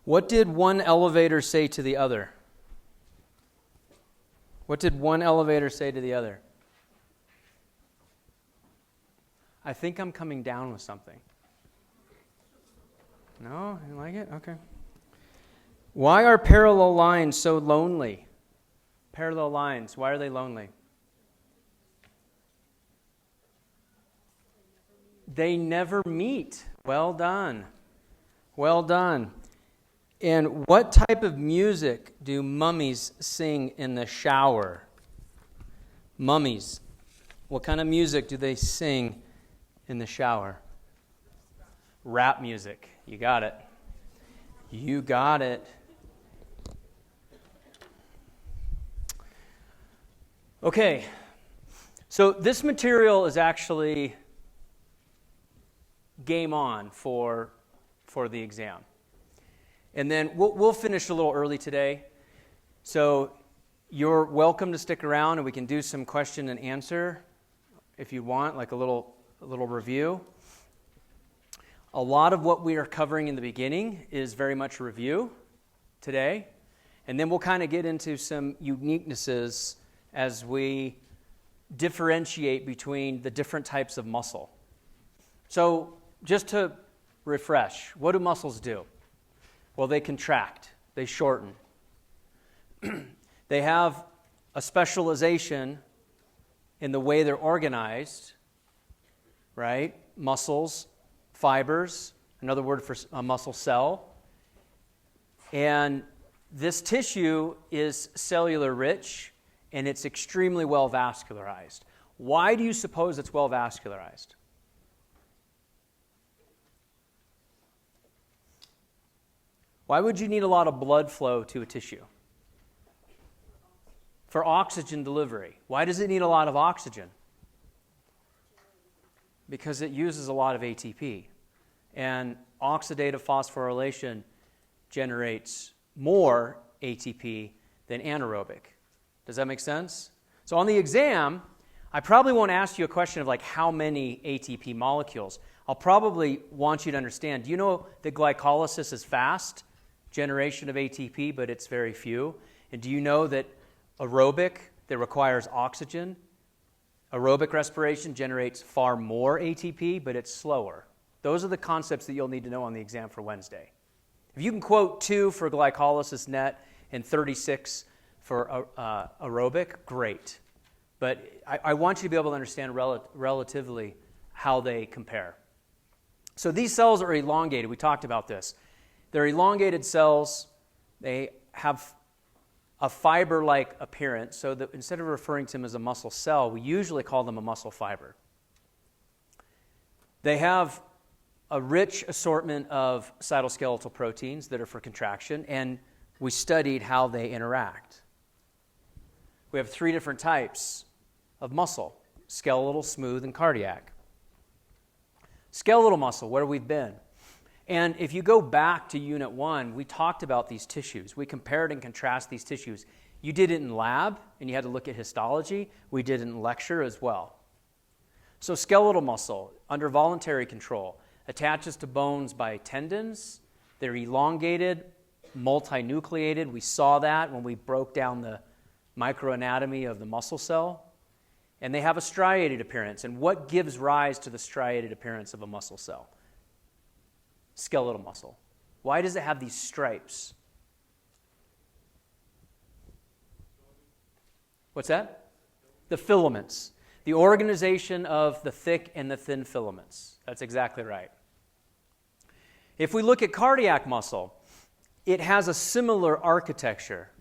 What did one elevator say to the other? What did one elevator say to the other? I think I'm coming down with something. No? You like it? Okay. Why are parallel lines so lonely? Parallel lines, why are they lonely? They never meet. Well done. Well done. And what type of music do mummies sing in the shower? Mummies. What kind of music do they sing in the shower? Rap music. You got it. You got it. Okay. So this material is actually game on for the exam. And then we'll finish a little early today. So you're welcome to stick around and we can do some question and answer if you want, like a little review. A lot of what we are covering in the beginning is very much a review today. And then we'll kind of get into some uniquenesses as we differentiate between the different types of muscle. So just to refresh, what do muscles do? Well, they contract, they shorten. They have a specialization in the way they're organized, right? Muscles, fibers, another word for a muscle cell. And this tissue is cellular rich, and it's extremely well vascularized. Why do you suppose it's well vascularized? Why would you need a lot of blood flow to a tissue? For oxygen delivery. Why does it need a lot of oxygen? Because it uses a lot of ATP. And oxidative phosphorylation generates more ATP than anaerobic. Does that make sense? So on the exam, I probably won't ask you a question of like how many ATP molecules. I'll probably want you to understand, do you know that glycolysis is fast? Generation of ATP, but it's very few. And do you know that aerobic, that requires oxygen, aerobic respiration generates far more ATP, but it's slower? Those are the concepts that you'll need to know on the exam for Wednesday. If you can quote 2 for glycolysis net and 36 for aerobic, great. But I want you to be able to understand relatively how they compare. So these cells are elongated. We talked about this. They're elongated cells. They have a fiber-like appearance, so that instead of referring to them as a muscle cell, we usually call them a muscle fiber. They have a rich assortment of cytoskeletal proteins that are for contraction, and we studied how they interact. We have 3 different types of muscle: skeletal, smooth, and cardiac. Skeletal muscle, where we've been. And if you go back to Unit 1, we talked about these tissues. We compared and contrast these tissues. You did it in lab, and you had to look at histology. We did it in lecture as well. So skeletal muscle, under voluntary control, attaches to bones by tendons. They're elongated, multinucleated. We saw that when we broke down the microanatomy of the muscle cell. And they have a striated appearance. And what gives rise to the striated appearance of a muscle cell? Skeletal muscle. Why does it have these stripes? What's that? The filaments. The organization of the thick and the thin filaments. That's exactly right. If we look at cardiac muscle, it has a similar architecture.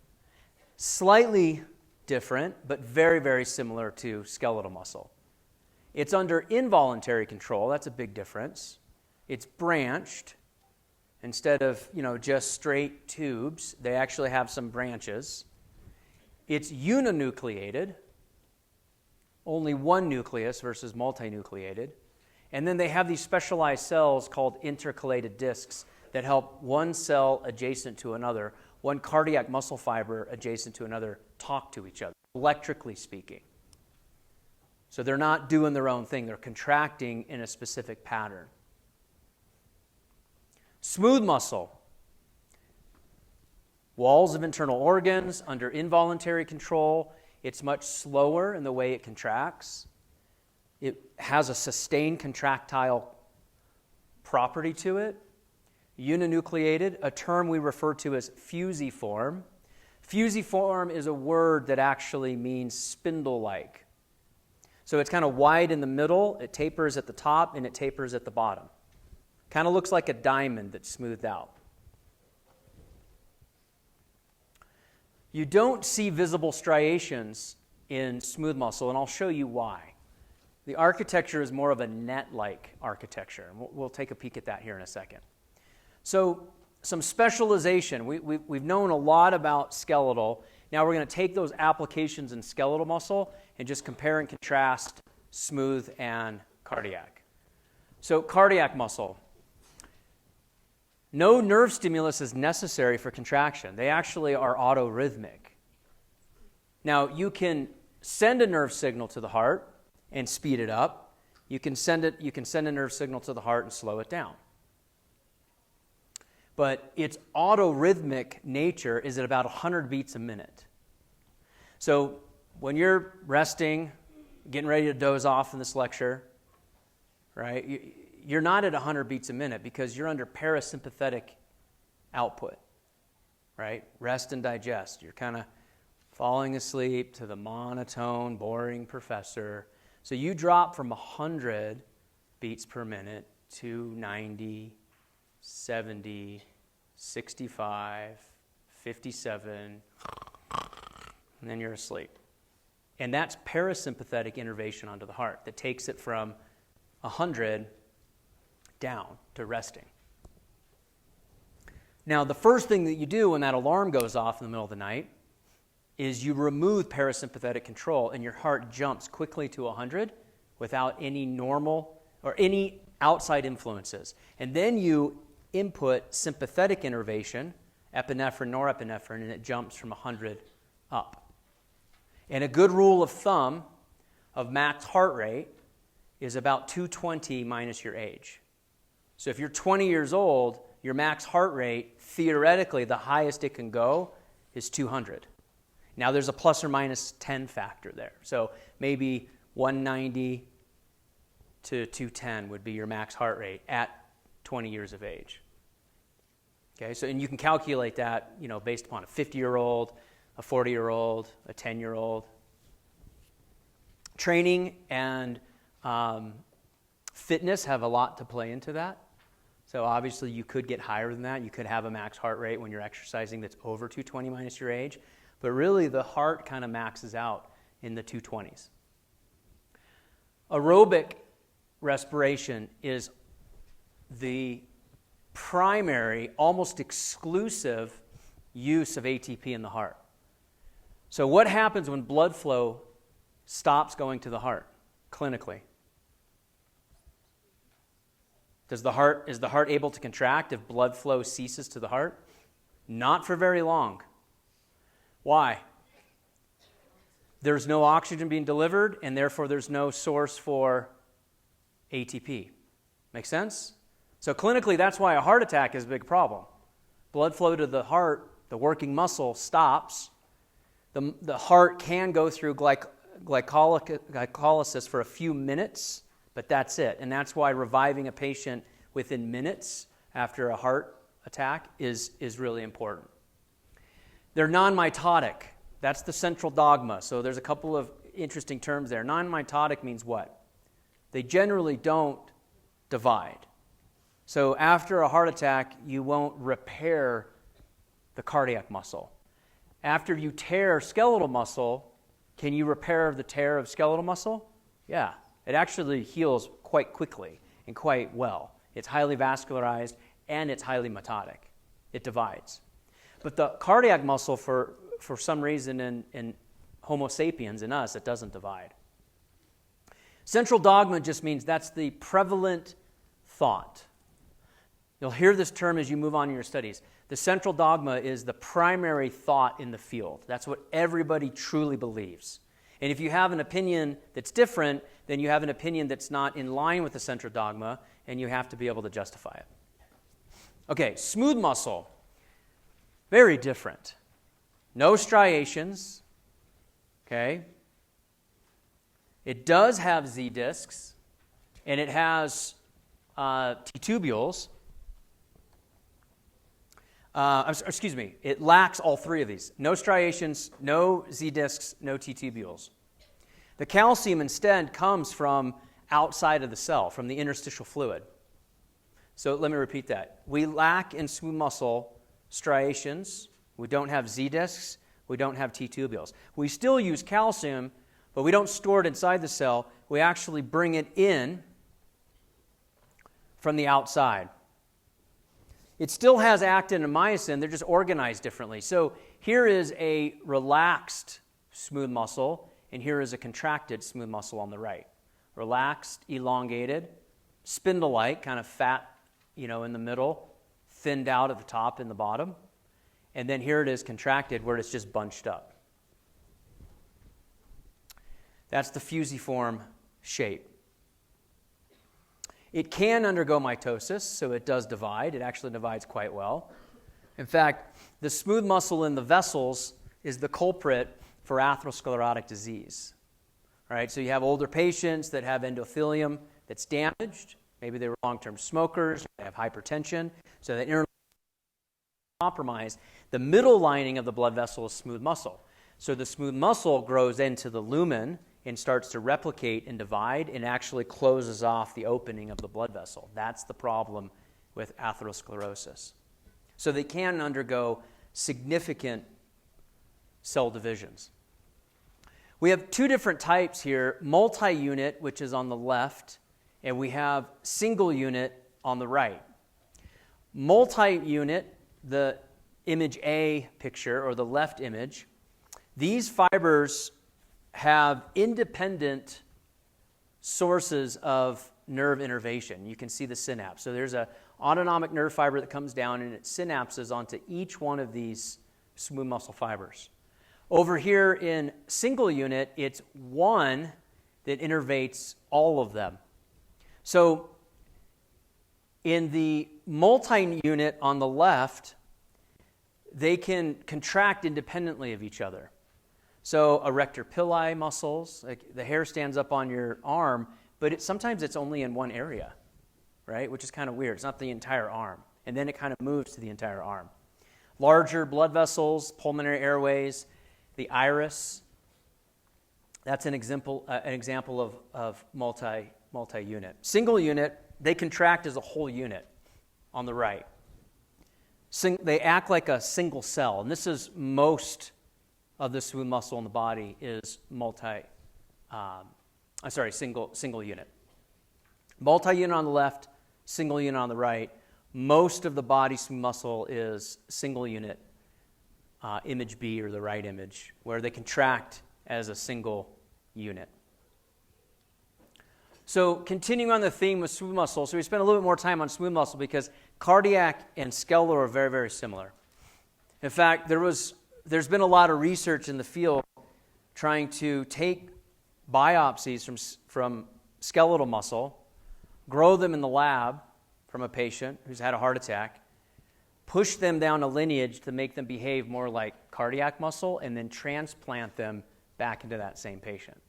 Slightly different, but very, very similar to skeletal muscle. It's under involuntary control. That's a big difference. It's branched. Instead of, just straight tubes, they actually have some branches. It's uninucleated, only one nucleus versus multinucleated. And then they have these specialized cells called intercalated discs that help one cell adjacent to another, one cardiac muscle fiber adjacent to another, talk to each other, electrically speaking. So they're not doing their own thing. They're contracting in a specific pattern. Smooth muscle. walls of internal organs under involuntary control. It's much slower in the way it contracts. It has a sustained contractile property to it. Uninucleated, a term we refer to as fusiform. Fusiform is a word that actually means spindle-like. So it's kind of wide in the middle, it tapers at the top, and it tapers at the bottom. Kind of looks like a diamond that's smoothed out. You don't see visible striations in smooth muscle, and I'll show you why. The architecture is more of a net-like architecture, and we'll take a peek at that here in a second. So some specialization. We've known a lot about skeletal. Now we're going to take those applications in skeletal muscle and just compare and contrast smooth and cardiac. So cardiac muscle. No nerve stimulus is necessary for contraction. They actually are autorhythmic. Now, you can send a nerve signal to the heart and speed it up. You can send a nerve signal to the heart and slow it down. But its autorhythmic nature is at about 100 beats a minute. So when you're resting, getting ready to doze off in this lecture, right? You're not at 100 beats a minute because you're under parasympathetic output, right? Rest and digest. You're kind of falling asleep to the monotone, boring professor. So you drop from 100 beats per minute to 90, 70, 65, 57, and then you're asleep. And that's parasympathetic innervation onto the heart that takes it from 100 down to resting. Now, the first thing that you do when that alarm goes off in the middle of the night is you remove parasympathetic control and your heart jumps quickly to 100 without any normal or any outside influences. And then you input sympathetic innervation, epinephrine, norepinephrine, and it jumps from 100 up. And a good rule of thumb of max heart rate is about 220 minus your age. So if you're 20 years old, your max heart rate, theoretically, the highest it can go is 200. Now, there's a plus or minus 10 factor there. So maybe 190 to 210 would be your max heart rate at 20 years of age. Okay, so and you can calculate that, based upon a 50-year-old, a 40-year-old, a 10-year-old. Training and fitness have a lot to play into that. So obviously you could get higher than that. You could have a max heart rate when you're exercising that's over 220 minus your age. But really the heart kind of maxes out in the 220s. Aerobic respiration is the primary, almost exclusive use of ATP in the heart. So what happens when blood flow stops going to the heart clinically? Is the heart able to contract if blood flow ceases to the heart? Not for very long. Why? There's no oxygen being delivered, and therefore there's no source for ATP. Make sense? So clinically, that's why a heart attack is a big problem. Blood flow to the heart, the working muscle, stops. The heart can go through glycolysis for a few minutes, but that's it. And that's why reviving a patient within minutes after a heart attack is really important. They're non-mitotic. That's the central dogma. So there's a couple of interesting terms there. Non-mitotic means what? They generally don't divide. So after a heart attack, you won't repair the cardiac muscle. After you tear skeletal muscle, can you repair the tear of skeletal muscle? Yeah. It actually heals quite quickly and quite well. It's highly vascularized and it's highly mitotic. It divides. But the cardiac muscle, for some reason in Homo sapiens, in us, it doesn't divide. Central dogma just means that's the prevalent thought. You'll hear this term as you move on in your studies. The central dogma is the primary thought in the field. That's what everybody truly believes. And if you have an opinion that's different, then you have an opinion that's not in line with the central dogma, and you have to be able to justify it. Okay, smooth muscle. Very different. No striations, okay? It does have Z discs, and it has T tubules. It lacks all three of these. No striations, no Z discs, no T tubules. The calcium instead comes from outside of the cell, from the interstitial fluid. So let me repeat that. We lack in smooth muscle striations. We don't have Z discs. We don't have T tubules. We still use calcium, but we don't store it inside the cell. We actually bring it in from the outside. It still has actin and myosin. They're just organized differently. So here is a relaxed smooth muscle, and here is a contracted smooth muscle on the right. Relaxed, elongated, spindle-like, kind of fat, in the middle, thinned out at the top and the bottom. And then here it is contracted where it's just bunched up. That's the fusiform shape. It can undergo mitosis, so it does divide. It actually divides quite well. In fact, the smooth muscle in the vessels is the culprit for atherosclerotic disease. All right, so you have older patients that have endothelium that's damaged. Maybe they were long-term smokers. They have hypertension. So that inner compromise. The middle lining of the blood vessel is smooth muscle. So the smooth muscle grows into the lumen and starts to replicate and divide and actually closes off the opening of the blood vessel. That's the problem with atherosclerosis. So they can undergo significant cell divisions. We have two different types here, multi-unit, which is on the left, and we have single unit on the right. Multi-unit, the image A picture, or the left image, these fibers have independent sources of nerve innervation. You can see the synapse. So there's an autonomic nerve fiber that comes down, and it synapses onto each one of these smooth muscle fibers. Over here in single unit, it's one that innervates all of them. So in the multi-unit on the left, they can contract independently of each other. So erector pili muscles, like the hair stands up on your arm, but sometimes it's only in one area, right? Which is kind of weird. It's not the entire arm. And then it kind of moves to the entire arm. Larger blood vessels, pulmonary airways, the iris, that's an example of multi-unit. Single unit, they contract as a whole unit on the right. They act like a single cell, and this is most of the smooth muscle in the body is single unit. Multi-unit on the left, single unit on the right. Most of the body smooth muscle is single unit, image B or the right image, where they contract as a single unit. So continuing on the theme of smooth muscle, so we spent a little bit more time on smooth muscle because cardiac and skeletal are very, very similar. In fact, there's been a lot of research in the field trying to take biopsies from skeletal muscle, grow them in the lab from a patient who's had a heart attack, push them down a lineage to make them behave more like cardiac muscle, and then transplant them back into that same patient.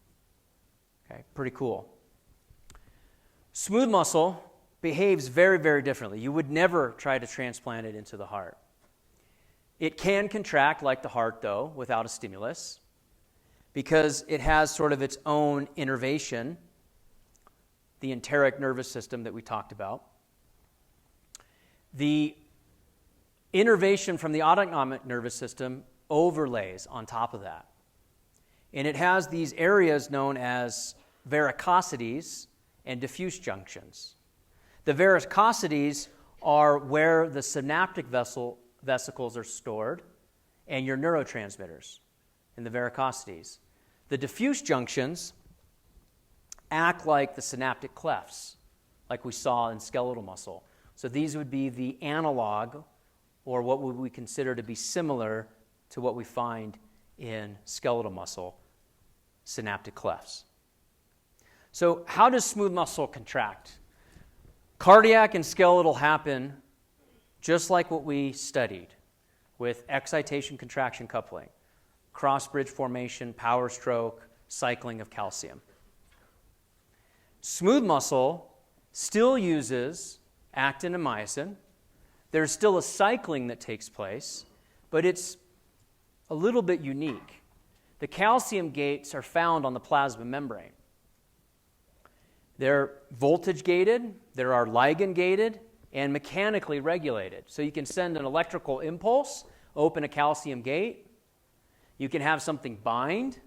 Okay, pretty cool. Smooth muscle behaves very, very differently. You would never try to transplant it into the heart. It can contract like the heart, though, without a stimulus, because it has sort of its own innervation, the enteric nervous system that we talked about. The innervation from the autonomic nervous system overlays on top of that. And it has these areas known as varicosities and diffuse junctions. The varicosities are where the synaptic vesicles are stored and your neurotransmitters in the varicosities. The diffuse junctions act like the synaptic clefts, like we saw in skeletal muscle. So these would be the analog, or what would we consider to be similar to what we find in skeletal muscle, synaptic clefts. So how does smooth muscle contract? Cardiac and skeletal happen just like what we studied. with excitation-contraction coupling, cross-bridge formation, power stroke, cycling of calcium. Smooth muscle still uses actin and myosin. There's still a cycling that takes place, but it's a little bit unique. The calcium gates are found on the plasma membrane. They're voltage gated, there are ligand gated, and mechanically regulated. So you can send an electrical impulse, open a calcium gate, you can have something bind,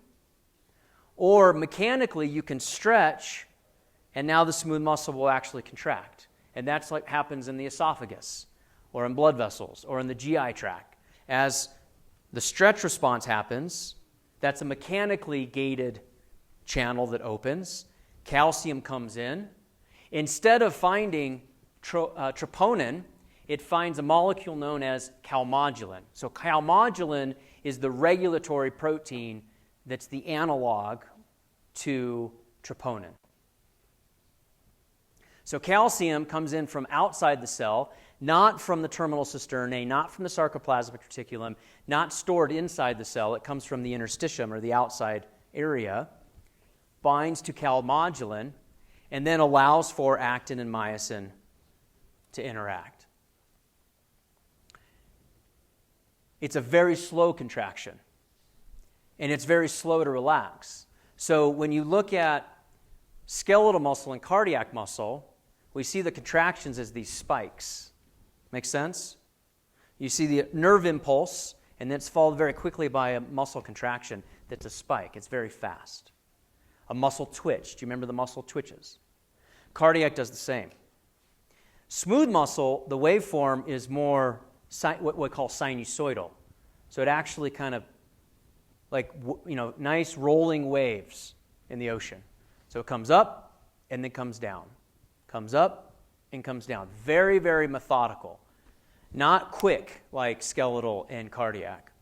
or mechanically you can stretch, and now the smooth muscle will actually contract. And that's like happens in the esophagus, or in blood vessels, or in the GI tract. As the stretch response happens, that's a mechanically gated channel that opens. Calcium comes in. Instead of finding troponin, it finds a molecule known as calmodulin. So calmodulin is the regulatory protein that's the analog to troponin. So calcium comes in from outside the cell, not from the terminal cisternae, not from the sarcoplasmic reticulum, not stored inside the cell. It comes from the interstitium, or the outside area, binds to calmodulin, and then allows for actin and myosin to interact. It's a very slow contraction, and it's very slow to relax. So when you look at skeletal muscle and cardiac muscle, we see the contractions as these spikes. Make sense? You see the nerve impulse, and then it's followed very quickly by a muscle contraction that's a spike. It's very fast. A muscle twitch. Do you remember the muscle twitches? Cardiac does the same. Smooth muscle, the waveform is more what we call sinusoidal. So it actually kind of like, nice rolling waves in the ocean. So it comes up and then comes down. Comes up and comes down. Very, very methodical. Not quick like skeletal and cardiac.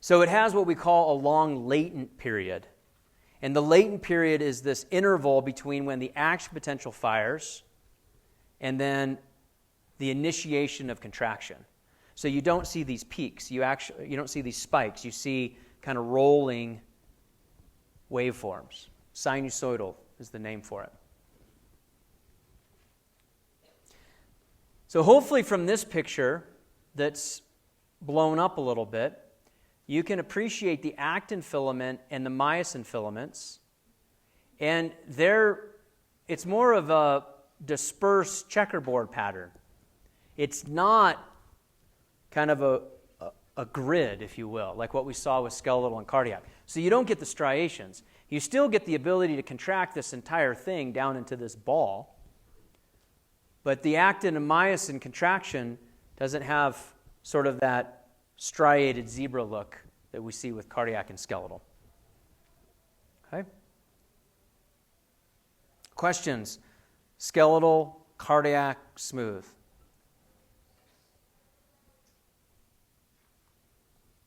So it has what we call a long latent period. And the latent period is this interval between when the action potential fires and then the initiation of contraction. So you don't see these peaks. You don't see these spikes. You see kind of rolling waveforms. Sinusoidal is the name for it. So hopefully from this picture that's blown up a little bit, you can appreciate the actin filament and the myosin filaments. And it's more of a dispersed checkerboard pattern. It's not kind of a grid, if you will, like what we saw with skeletal and cardiac. So you don't get the striations. You still get the ability to contract this entire thing down into this ball. But the actin and myosin contraction doesn't have sort of that striated zebra look that we see with cardiac and skeletal. Okay? Questions? Skeletal, cardiac, smooth.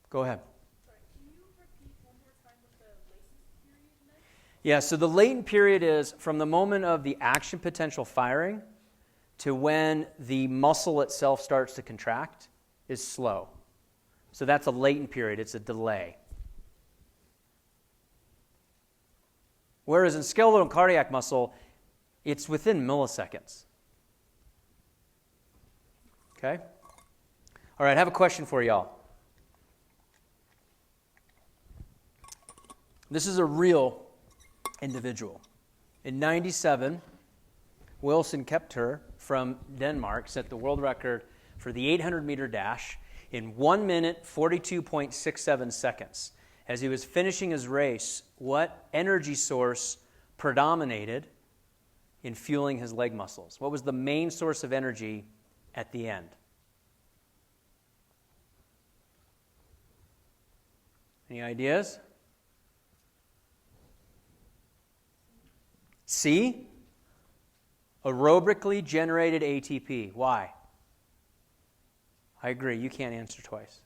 Go ahead. Sorry, can you repeat one more time what the latent period meant? Yeah, so the latent period is from the moment of the action potential firing to when the muscle itself starts to contract is slow. So that's a latent period. It's a delay. Whereas in skeletal and cardiac muscle, it's within milliseconds. Okay? All right, I have a question for y'all. This is a real individual. In 97, Wilson Kepter from Denmark set the world record for the 800-meter dash in 1 minute, 42.67 seconds. As he was finishing his race, what energy source predominated in fueling his leg muscles? What was the main source of energy at the end? Any ideas? C? Aerobically generated ATP. Why? I agree. You can't answer twice.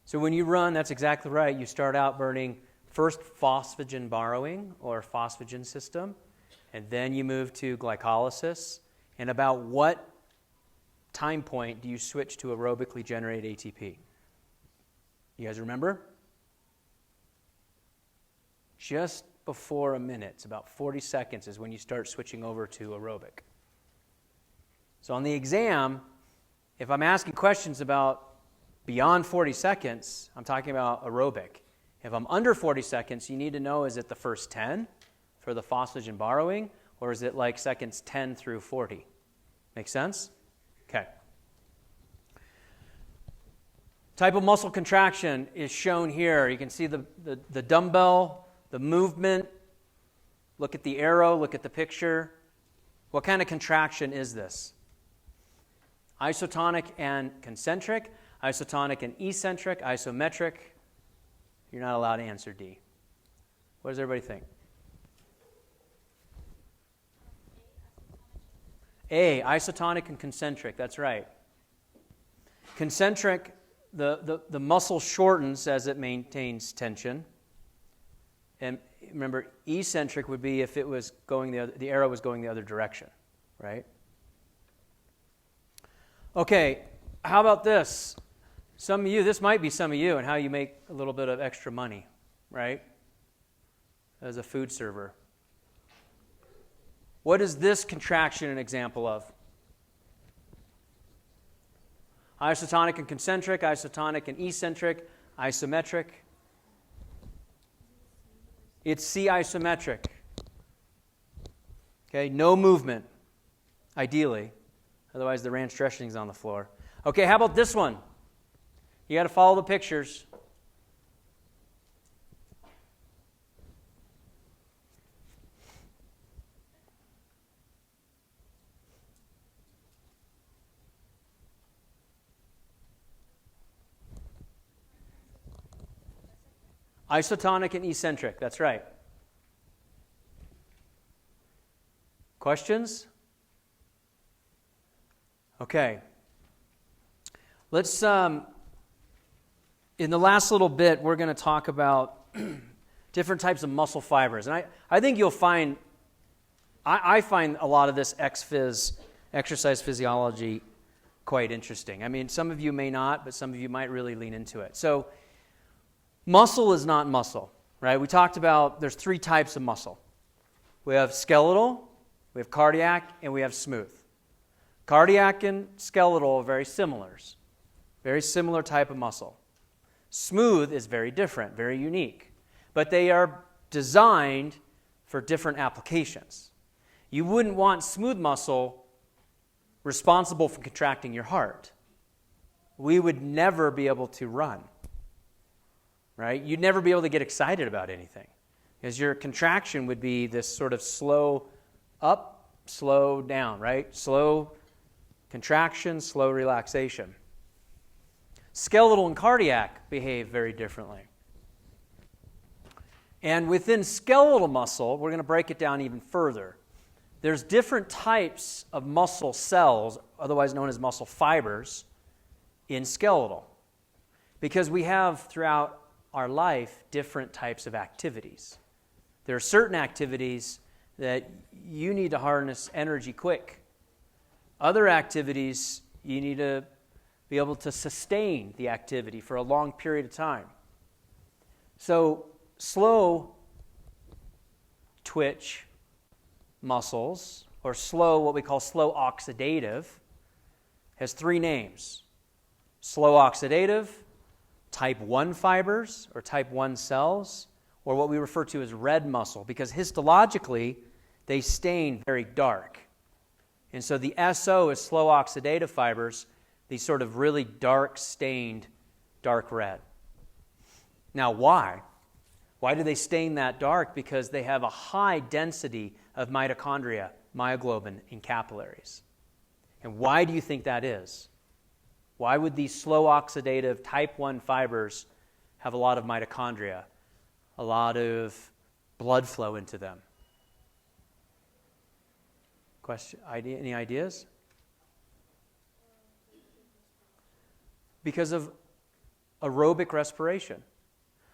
So when you run, that's exactly right. You start out burning first phosphagen borrowing or phosphagen system, and then you move to glycolysis. And about what time point do you switch to aerobically generated ATP? You guys remember? Just before a minute. It's about 40 seconds is when you start switching over to aerobic. So on the exam, if I'm asking questions about beyond 40 seconds, I'm talking about aerobic. If I'm under 40 seconds, you need to know, is it the first 10 for the phosphagen borrowing, or is it like seconds 10 through 40? Make sense? Okay. Type of muscle contraction is shown here. You can see the dumbbell, the movement. Look at the arrow, look at the picture. What kind of contraction is this? Isotonic and concentric, isotonic and eccentric, isometric. You're not allowed to answer D. What does everybody think? A, isotonic and concentric, that's right. Concentric, the muscle shortens as it maintains tension. And remember, eccentric would be if it was going the arrow was going the other direction, right? Okay, how about this? Some of you, this might be some of you, and how you make a little bit of extra money, right? As a food server. What is this contraction an example of? Isotonic and concentric, isotonic and eccentric, isometric. It's C isometric. Okay, no movement, ideally. Otherwise, the ranch dressing's on the floor. Okay, how about this one? You got to follow the pictures. Isotonic and eccentric, that's right. Questions? Okay. Let's, in the last little bit, we're going to talk about different types of muscle fibers. And I think you'll find, I find a lot of this ex-phys, exercise physiology, quite interesting. I mean, some of you may not, but some of you might really lean into it. So, muscle is not muscle, right? We talked about there's three types of muscle. We have skeletal, we have cardiac, and we have smooth. Cardiac and skeletal are very similar type of muscle. Smooth is very different, very unique, but they are designed for different applications. You wouldn't want smooth muscle responsible for contracting your heart. We would never be able to run, right? You'd never be able to get excited about anything because your contraction would be this sort of slow up, slow down, right? Slow contraction, slow relaxation. Skeletal and cardiac behave very differently. And within skeletal muscle, we're going to break it down even further. There's different types of muscle cells, otherwise known as muscle fibers, in skeletal. Because we have, throughout our life, different types of activities. There are certain activities that you need to harness energy quick. Other activities, you need to be able to sustain the activity for a long period of time. So, slow twitch muscles, or slow, what we call slow oxidative, has three names. Slow oxidative, type 1 fibers, or type 1 cells, or what we refer to as red muscle, because histologically, they stain very dark. And so the SO is slow oxidative fibers, these sort of really dark stained, dark red. Now, why? Why do they stain that dark? Because they have a high density of mitochondria, myoglobin, in capillaries. And why do you think that is? Why would these slow oxidative type 1 fibers have a lot of mitochondria, a lot of blood flow into them? Any ideas? Because of aerobic respiration.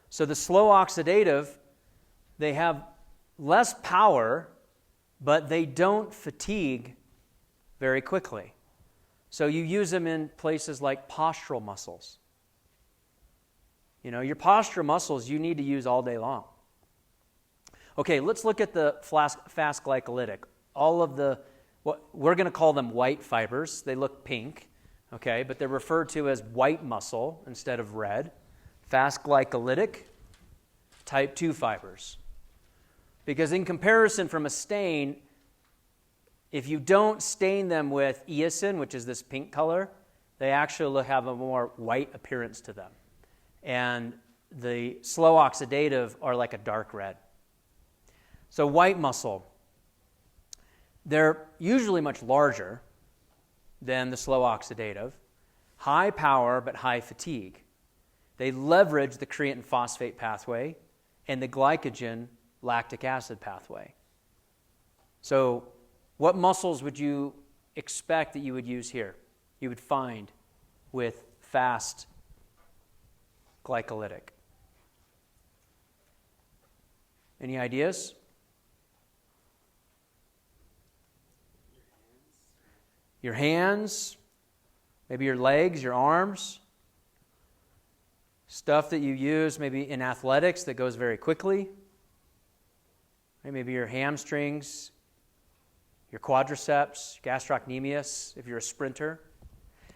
So the slow oxidative, they have less power, but they don't fatigue very quickly. So you use them in places like postural muscles. Your postural muscles you need to use all day long. Okay, let's look at the fast glycolytic. All of what we're going to call them white fibers. They look pink, okay, but they're referred to as white muscle instead of red. Fast glycolytic, type 2 fibers. Because in comparison from a stain, if you don't stain them with eosin, which is this pink color, they actually have a more white appearance to them. And the slow oxidative are like a dark red. So white muscle, they're usually much larger than the slow oxidative, high power but high fatigue. They leverage the creatine phosphate pathway and the glycogen lactic acid pathway. So what muscles would you expect that you would use here? You would find with fast glycolytic. Any ideas? Your hands, maybe your legs, your arms. Stuff that you use maybe in athletics that goes very quickly. Maybe your hamstrings, your quadriceps, gastrocnemius, if you're a sprinter.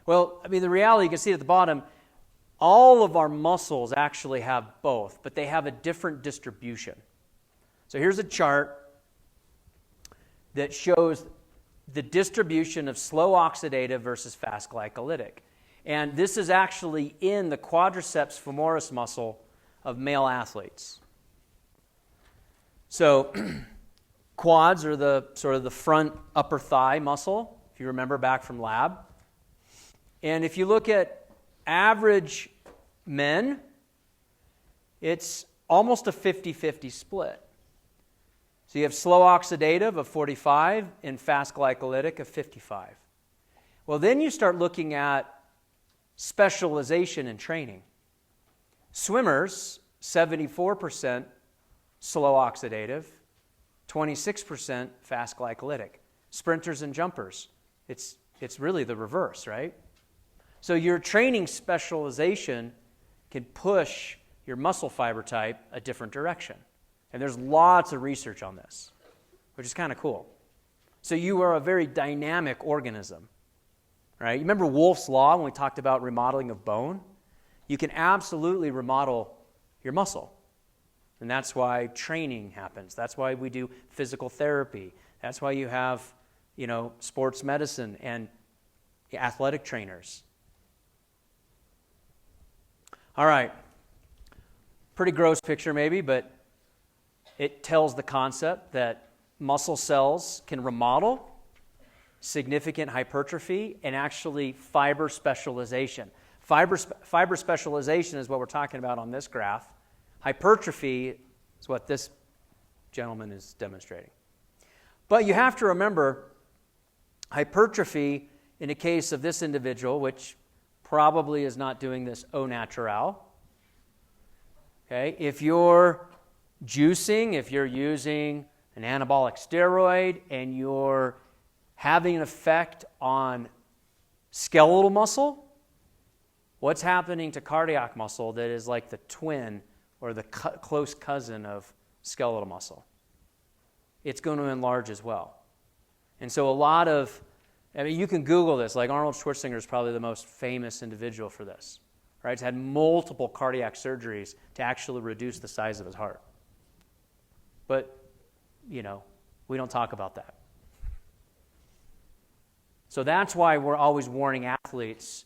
Well, the reality, you can see at the bottom, all of our muscles actually have both, but they have a different distribution. So here's a chart that shows the distribution of slow oxidative versus fast glycolytic. And this is actually in the quadriceps femoris muscle of male athletes. So quads are the sort of the front upper thigh muscle, if you remember back from lab. And if you look at average men, it's almost a 50-50 split. So you have slow oxidative of 45 and fast glycolytic of 55. Well, then you start looking at specialization in training. Swimmers, 74% slow oxidative, 26% fast glycolytic. Sprinters and jumpers, it's really the reverse, right? So your training specialization can push your muscle fiber type a different direction. And there's lots of research on this, which is kind of cool. So you are a very dynamic organism, right? You remember Wolff's Law when we talked about remodeling of bone? You can absolutely remodel your muscle. And that's why training happens. That's why we do physical therapy. That's why you have, sports medicine and athletic trainers. All right. Pretty gross picture maybe, but it tells the concept that muscle cells can remodel, significant hypertrophy, and actually fiber specialization. Fiber specialization is what we're talking about on this graph. Hypertrophy is what this gentleman is demonstrating. But you have to remember, hypertrophy in the case of this individual, which probably is not doing this au naturel. Okay, if you're juicing, if you're using an anabolic steroid and you're having an effect on skeletal muscle, what's happening to cardiac muscle that is like the twin or the close cousin of skeletal muscle? It's going to enlarge as well. And so you can Google this, like Arnold Schwarzenegger is probably the most famous individual for this, right? He's had multiple cardiac surgeries to actually reduce the size of his heart. But, we don't talk about that. So that's why we're always warning athletes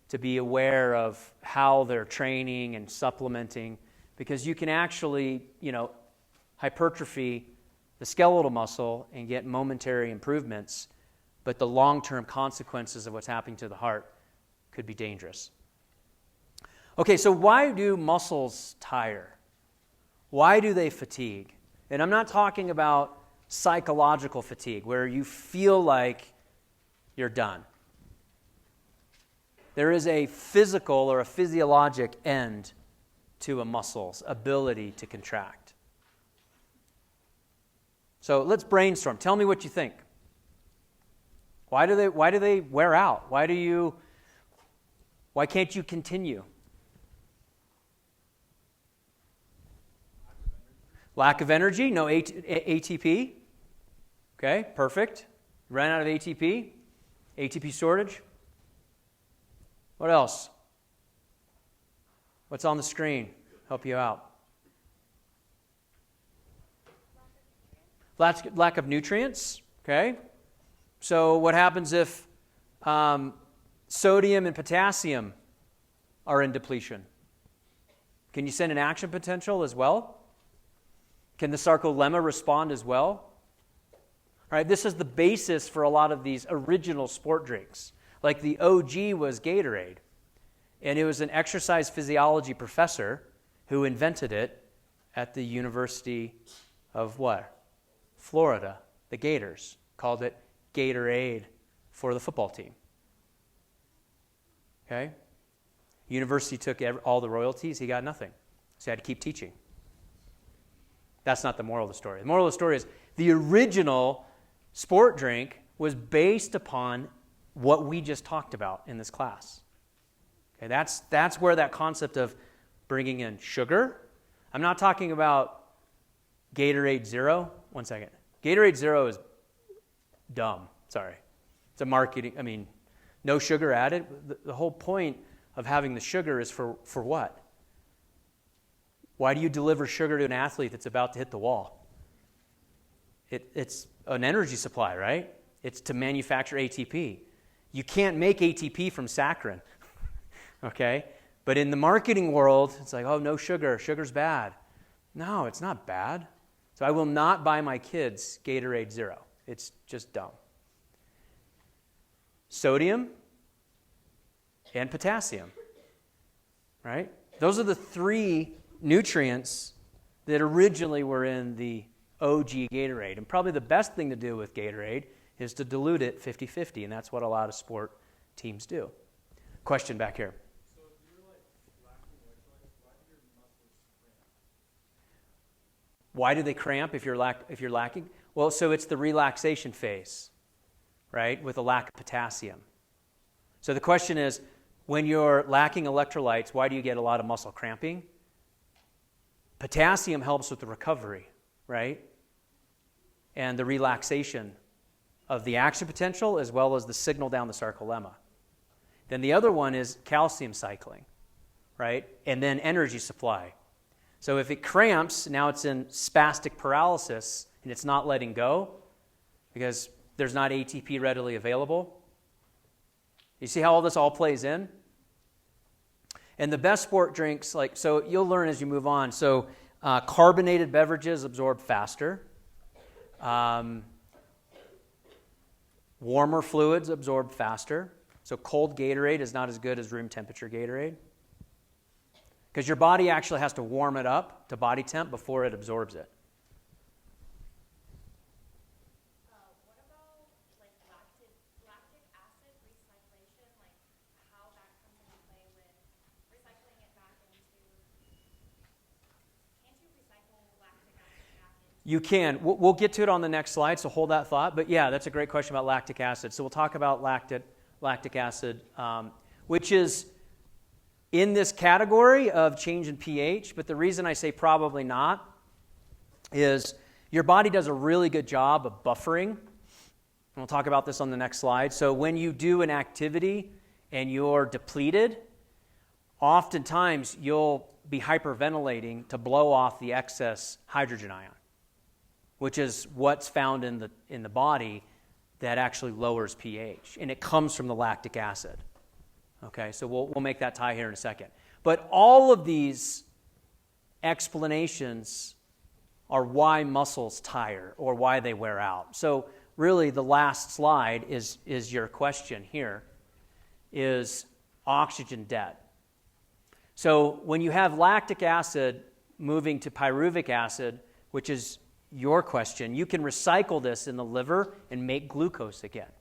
to be aware of how they're training and supplementing, because you can actually, hypertrophy the skeletal muscle and get momentary improvements, but the long-term consequences of what's happening to the heart could be dangerous. Okay, so why do muscles tire? Why do they fatigue? And I'm not talking about psychological fatigue, where you feel like you're done. There is a physical or a physiologic end to a muscle's ability to contract. So let's brainstorm. Tell me what you think. Why do they wear out? Why can't you continue? Lack of energy, no ATP. Okay, perfect. Ran out of ATP. ATP shortage. What else? What's on the screen? Help you out. Lack of nutrients. Okay. So what happens if sodium and potassium are in depletion? Can you send an action potential as well? Can the sarcolemma respond as well? All right, this is the basis for a lot of these original sport drinks. Like the OG was Gatorade. And it was an exercise physiology professor who invented it at the University of what? Florida, the Gators. Called it Gatorade for the football team. Okay? University took all the royalties. He got nothing. So he had to keep teaching. That's not the moral of the story. The moral of the story is the original sport drink was based upon what we just talked about in this class. Okay, that's where that concept of bringing in sugar. I'm not talking about Gatorade Zero. One second. Gatorade Zero is dumb. Sorry. It's a marketing, no sugar added. The whole point of having the sugar is for what? Why do you deliver sugar to an athlete that's about to hit the wall? It's an energy supply, right? It's to manufacture ATP. You can't make ATP from saccharin, okay? But in the marketing world, it's like, oh, no sugar. Sugar's bad. No, it's not bad. So I will not buy my kids Gatorade Zero. It's just dumb. Sodium and potassium, right? Those are the three nutrients that originally were in the OG Gatorade. And probably the best thing to do with Gatorade is to dilute it 50-50, and that's what a lot of sport teams do. Question back here. So if you're lacking electrolytes, why do your muscles cramp? Why do they cramp if you're lacking? Well, so it's the relaxation phase, right, with a lack of potassium. So the question is, when you're lacking electrolytes, why do you get a lot of muscle cramping? Potassium helps with the recovery, right? And the relaxation of the action potential as well as the signal down the sarcolemma. Then the other one is calcium cycling, right? And then energy supply. So if it cramps, now it's in spastic paralysis and it's not letting go because there's not ATP readily available. You see how all this all plays in? And the best sport drinks, so you'll learn as you move on. So carbonated beverages absorb faster. Warmer fluids absorb faster. So cold Gatorade is not as good as room temperature Gatorade. Because your body actually has to warm it up to body temp before it absorbs it. What about lactic acid recyclation, how that comes into play with recycling it back into? Can't you recycle lactic acid back into? You can. We'll get to it on the next slide, so hold that thought. But yeah, that's a great question about lactic acid. So we'll talk about lactic acid, which is in this category of change in pH. But the reason I say probably not is your body does a really good job of buffering. And we'll talk about this on the next slide. So when you do an activity and you're depleted, oftentimes you'll be hyperventilating to blow off the excess hydrogen ion, which is what's found in the body that actually lowers pH, and it comes from the lactic acid. Okay, so we'll make that tie here in a second. But all of these explanations are why muscles tire or why they wear out. So really the last slide is your question here, is oxygen debt. So when you have lactic acid moving to pyruvic acid, which is your question, you can recycle this in the liver and make glucose again.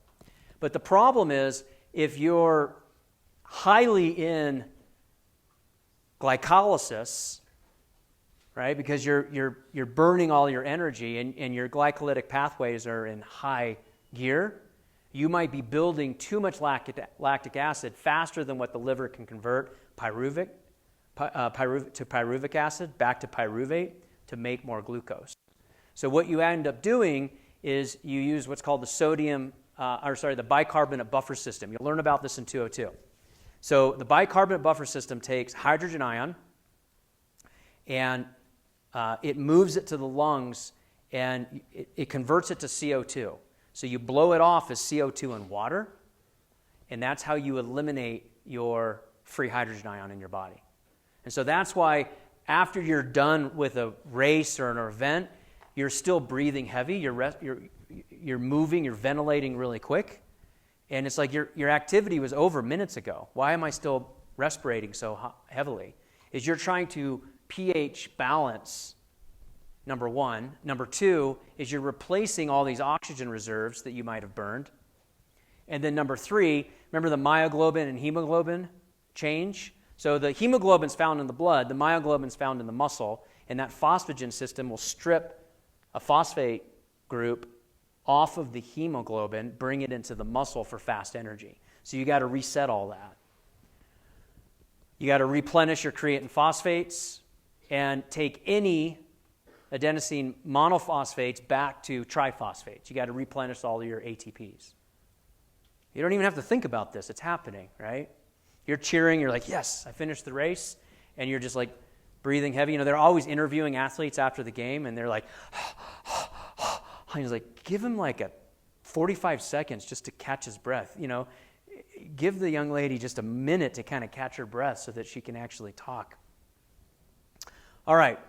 But the problem is if you're highly in glycolysis, right? Because you're burning all your energy and your glycolytic pathways are in high gear, you might be building too much lactic acid faster than what the liver can convert to pyruvic acid back to pyruvate to make more glucose. So what you end up doing is you use what's called the bicarbonate buffer system. You'll learn about this in 202. So the bicarbonate buffer system takes hydrogen ion and it moves it to the lungs and it converts it to CO2. So you blow it off as CO2 and water, and that's how you eliminate your free hydrogen ion in your body. And so that's why after you're done with a race or an event, you're still breathing heavy, you're moving, you're ventilating really quick, and it's like your activity was over minutes ago. Why am I still respirating so heavily? Is you're trying to pH balance, number one. Number two is you're replacing all these oxygen reserves that you might have burned. And then number three, remember the myoglobin and hemoglobin change? So the hemoglobin's found in the blood, the myoglobin's found in the muscle, and that phosphagen system will strip a phosphate group off of the hemoglobin, bring it into the muscle for fast energy. So you got to reset all that. You got to replenish your creatine phosphates and take any adenosine monophosphates back to triphosphates. You got to replenish all of your ATPs. You don't even have to think about this. It's happening, right? You're cheering. You're like, yes, I finished the race. And you're just like breathing heavy. You know, they're always interviewing athletes after the game, and they're like, and he's like, give him like a 45 seconds just to catch his breath. You know, give the young lady just a minute to kind of catch her breath so that she can actually talk. All right.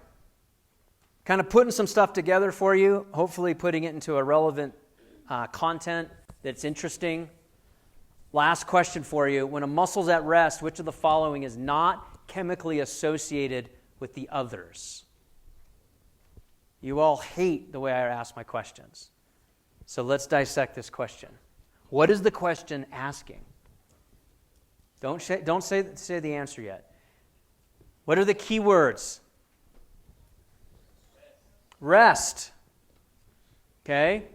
Kind of putting some stuff together for you, hopefully putting it into a relevant content that's interesting. Last question for you. When a muscle's at rest, which of the following is not chemically associated with the others? You all hate the way I ask my questions. So let's dissect this question. What is the question asking? Don't say the answer yet. What are the key words? Rest. Okay?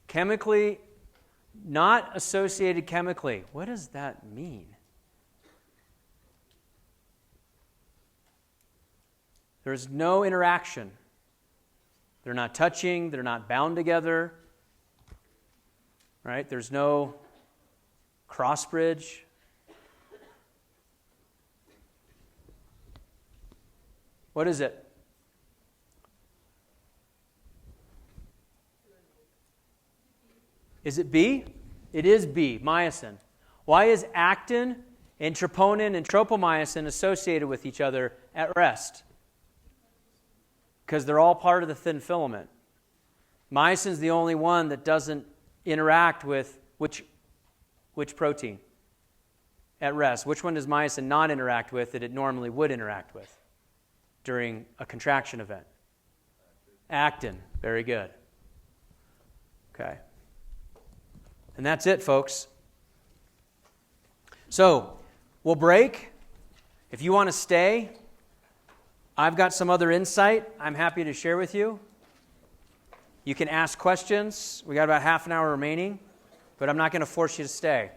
Chemically, not associated chemically. What does that mean? There's no interaction. They're not touching. They're not bound together. Right? There's no cross bridge. What is it? Is it B? It is B, myosin. Why is actin and troponin and tropomyosin associated with each other at rest? Because they're all part of the thin filament. Myosin is the only one that doesn't interact with which protein at rest? Which one does myosin not interact with that it normally would interact with during a contraction event? Actin. Very good. Okay. And that's it, folks. So, we'll break. If you want to stay, I've got some other insight I'm happy to share with you. You can ask questions. We got about half an hour remaining, but I'm not going to force you to stay.